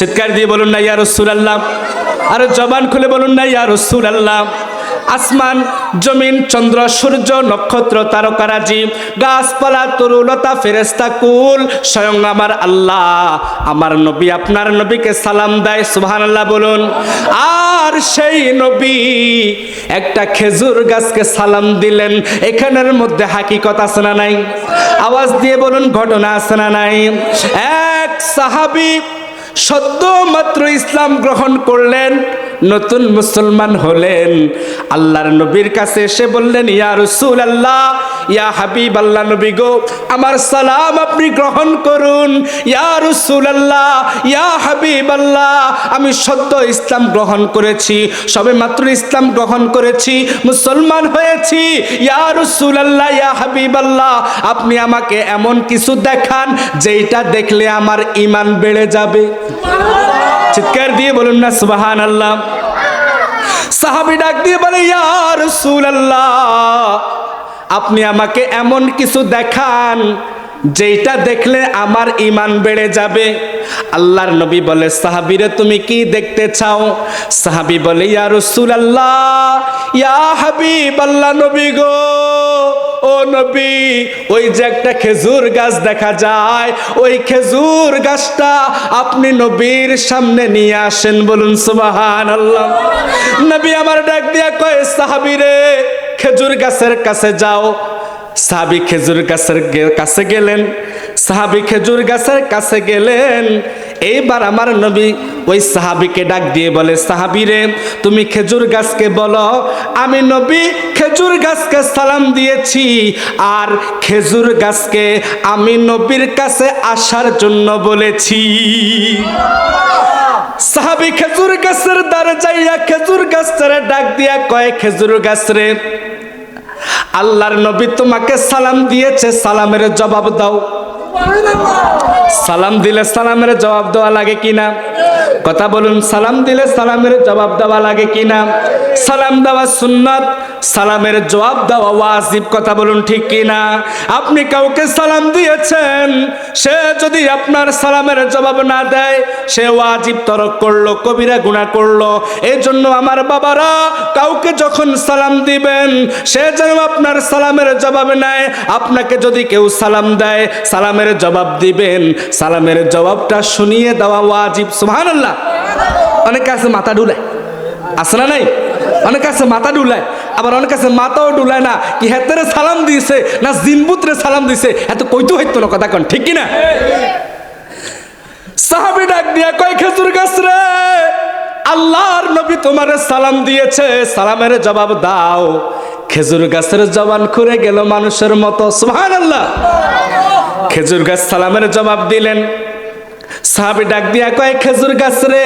চিৎকার দিয়ে বলুন না ইয়া রাসূলুল্লাহ, আর জবান খুলে বলুন না ইয়া রাসূলুল্লাহ। আসমান জমিন চন্দ্র সূর্য নক্ষত্র তারকারাজি গাছপালা তরুলতা ফেরেশতা কুল স্বয়ং আমার আল্লাহ আমার নবী আপনার নবীকে সালাম দেয়, সুবহানাল্লাহ বলুন। আর সেই নবী একটা খেজুর গাছকে সালাম দিলেন, এখানের মধ্যে হাকিকত আছে না নাই? আওয়াজ দিয়ে বলুন ঘটনা আছে না নাই? এক সাহাবী সদ্য মাত্র ইসলাম গ্রহণ করলেন, নতুন মুসলমান হলেন, আল্লাহর নবীর কাছে এসে বললেন ইয়া রাসূলুল্লাহ, ইয়া হাবিবাল্লাহ, নবী গো আমার সালাম আপনি গ্রহণ করুন। ইয়া রাসূলুল্লাহ, ইয়া হাবিবাল্লাহ, আমি সদ্য ইসলাম গ্রহণ করেছি, সবে মাত্র ইসলাম গ্রহণ করেছি, মুসলমান হয়েছি। ইয়া রাসূলুল্লাহ, ইয়া হাবিবাল্লাহ, আপনি আমাকে এমন কিছু দেখান যেটা দেখলে আমার ঈমান বেড়ে যাবে। চিৎকার দিয়ে বলুন না সুবহানাল্লাহ। সাহাবী ডাক দিয়ে বলে ইয়া রাসূলুল্লাহ, আপনি আমাকে এমন কিছু দেখান যেটা দেখলে আমার ঈমান বেড়ে যাবে। আল্লাহর নবী বলে সাহাবীরে তুমি কি দেখতে চাও? সাহাবী বলে ইয়া রাসূলুল্লাহ, ইয়া হাবিবাল্লাহ, নবী গো ও নবী, ওই যে একটা খেজুর গাছ দেখা যায়, ওই খেজুর গাছটা আপনি নবীর সামনে নিয়ে আসেন, বলুন সুবহানাল্লাহ। নবী আমার ডাক দিয়া কয় সাহাবীরে খেজুর গাছের কাছে যাও। সাহাবী খেজুর গাছের কাছে গেলেন, সাহাবী খেজুর গাছের কাছে গেলেন। এইবার আমার নবী ওই সাহাবীকে ডাক দিয়ে বলে সাহাবীরে তুমি খেজুর গাছকে বলো আমি নবী খেজুর গাছকে সালাম দিয়েছি, আর খেজুর গাছকে আমি নবীর কাছে আসার জন্য বলেছি। সাহাবী খেজুর গাছের দ্বারে যাইয়া খেজুর গাছের ডাক দিয়া কয় খেজুর গাছ রে, আল্লাহর নবী তোমাকে সালাম দিয়েছে, সালামের জবাব দাও। সালাম দিলে সালামের জবাব দেওয়া লাগে কিনা? কথা বলুন, সালাম দিলে সালামের জবাব দেওয়া লাগে কিনা? সালাম দেওয়া সুন্নাত, সালামের জবাব দেওয়া ওয়াজিব। কথা বলুন ঠিক কিনা? আপনি কাউকে সালাম দিয়েছেন, সে যদি আপনার সালামের জবাব না দেয় সে ওয়াজিব তরক করলো, কবিরা গুনাহ করলো। এই জন্য আমার বাবারা কাউকে যখন সালাম দিবেন সে যেন আপনার সালামের জবাব নেয়। আপনাকে যদি কেউ সালাম দেয় সালামের জবাব দিবেন, সালামের জবাবটা শুনিয়ে দেওয়া ওয়াজিব। সুবহানাল্লাহ। অনেকে আছে মাথা ডুলায়, আছে না নাই? অনেকে আছে মাথা ডুলায়, আবার অনেক আছে মাথাও ডুলায় না, কি হেতেরে সালাম দিয়েছে না জিনবুতরে সালাম দিয়েছে এত কইতো হইতো না। কথা কন ঠিক কিনা? সাহাবী ডাক দিয়া কয় খেজুর গাছ রে, আল্লাহর নবী তোমারে সালাম দিয়েছে, সালামের জবাব দাও। খেজুর গাছের জবান খুলে গেল মানুষের মতো। সুবহানাল্লাহ। খেজুর গাছ সালামের জবাব দিলেন। সাহাবী ডাক দিয়া কয় খেজুর গাছ রে,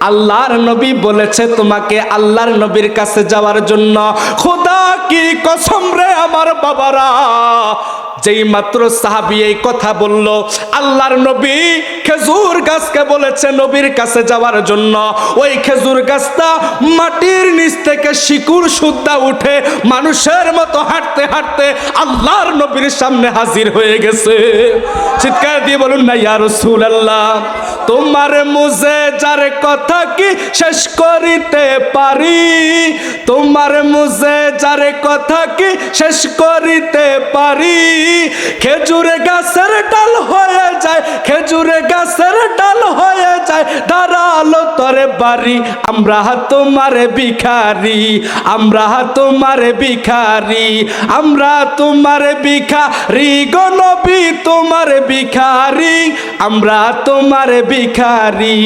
আল্লাহর নবী বলেছে তোমাকে আল্লাহর নবীর কাছে যাওয়ার জন্য। খোদা কি কসম রে আমার বাবারা, যেই মাত্র সাহাবী এই কথা বলল, আল্লাহর নবী খেজুর গাছকে বলেছে নবীর কাছে যাওয়ার জন্য। ওই খেজুর গাছটা মাটির নিচ থেকে শিকড় সুদ্ধা উঠে মানুষের মতো হাঁটতে হাঁটতে আল্লাহর নবীর সামনে হাজির হয়ে গেছে। চিৎকার দিয়ে বলুন না ইয়া রাসূলুল্লাহ, তোমার মুজে যার কথা কি শেষ করিতে পারি, তোমার মুজে যার কথা কি শেষ করিতে পারি। খেজুর গাছের ডাল হয়ে যায়, খেজুর গাছের ডাল হয়ে যায় দাঁড়ালো তরে বাড়ি। আমরা তোমার ভিখারি, আমরা তোমার ভিখারি, আমরা তোমার ভিখারি গো নবী তোমার ভিখারি, আমরা তোমার ভিখারি।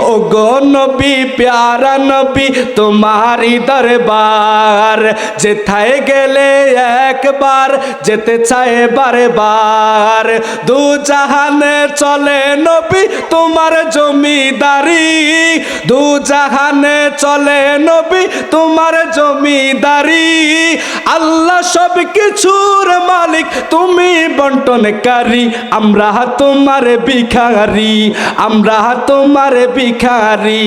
ও গো নবী প্যারা নবী তোমারি দরবার, যেথায় গেলে একবার যেতে চায় বারে বার। দু জাহানে চলে নবী তোমার জমি জমিদারি, দু জাহানে চলে নবী তোমার জমিদারি। আল্লাহ সব কিছুর মালিক, তুমি বন্টনকারী। আমরা তোমার ভিখারি, আমরা তোমার ভিখারি,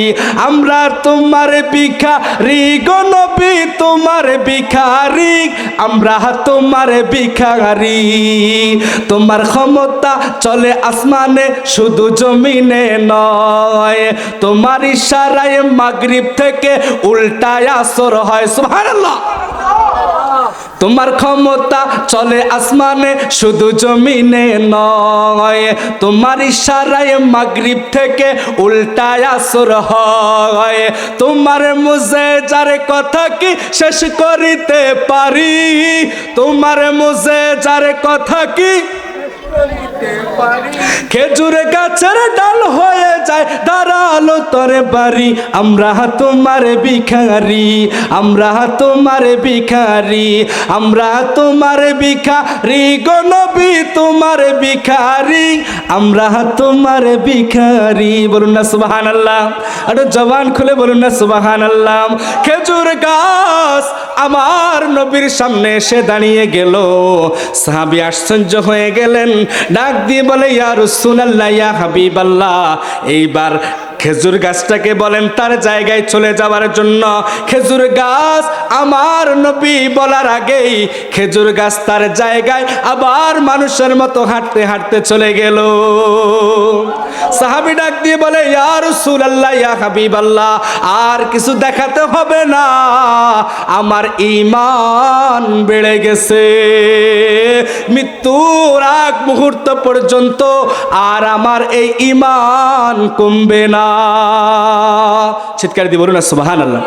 আমরা তোমার ভিখারি গো নবী তোমার ভিখারি, আমরা তোমার ভিখারি। তোমার ক্ষমতা চলে আসমানে শুধু জমিনে নয়, তোমার ইশারায় মাগরিব থেকে উল্টায় আসর হয়। সুবহানাল্লাহ। তোমার ক্ষমতা চলে আসমানে শুধু জমিনে নয়, তোমার ইশারায় মাগরিব থেকে উল্টায় আসর হয়। তোমার মুজেজার কথা কি শেষ করিতে পারি, তোমার মুজেজার কথা কি খেজুর গাছের ডাল হয়ে যায় দাঁড়ালো তরে বাড়ি। আমরা তোমার ভিখারি, আমরা তোমার ভিখারি, আমরা তোমার ভিখারি গো নবী তোমার ভিখারি, আমরা তোমার ভিখারি। বলুন না সুবহানাল্লাহ, আর জবান খুলে বলুন না সুবহানাল্লাহ। খেজুর গাছ আমার নবীর সামনে এসে দাঁড়িয়ে গেল, সাহাবী আশ্চর্য হয়ে গেলেন, ডাক দিয়ে বলে ইয়া রাসূলুল্লাহ, ইয়া হাবিবাল্লাহ। এইবার খেজুর গাছটাকে বলেন তার জায়গায় চলে যাওয়ার জন্য। খেজুর গাছ আমার নবী বলার আগেই খেজুর গাছ তার জায়গায় আবার মানুষের মতো হাঁটতে হাঁটতে চলে গেল। সাহাবী ডাক দিয়ে বলে ইয়া রাসূলুল্লাহ, ইয়া হাবিবাল্লাহ, আর কিছু দেখাতে হবে না, আমার ঈমান বেড়ে গেছে। মৃত্যুর আগ মুহূর্ত পর্যন্ত আর আমার এই ঈমান কমবে না। চিৎকার দিয়ে বলুন না সুবহানাল্লাহ।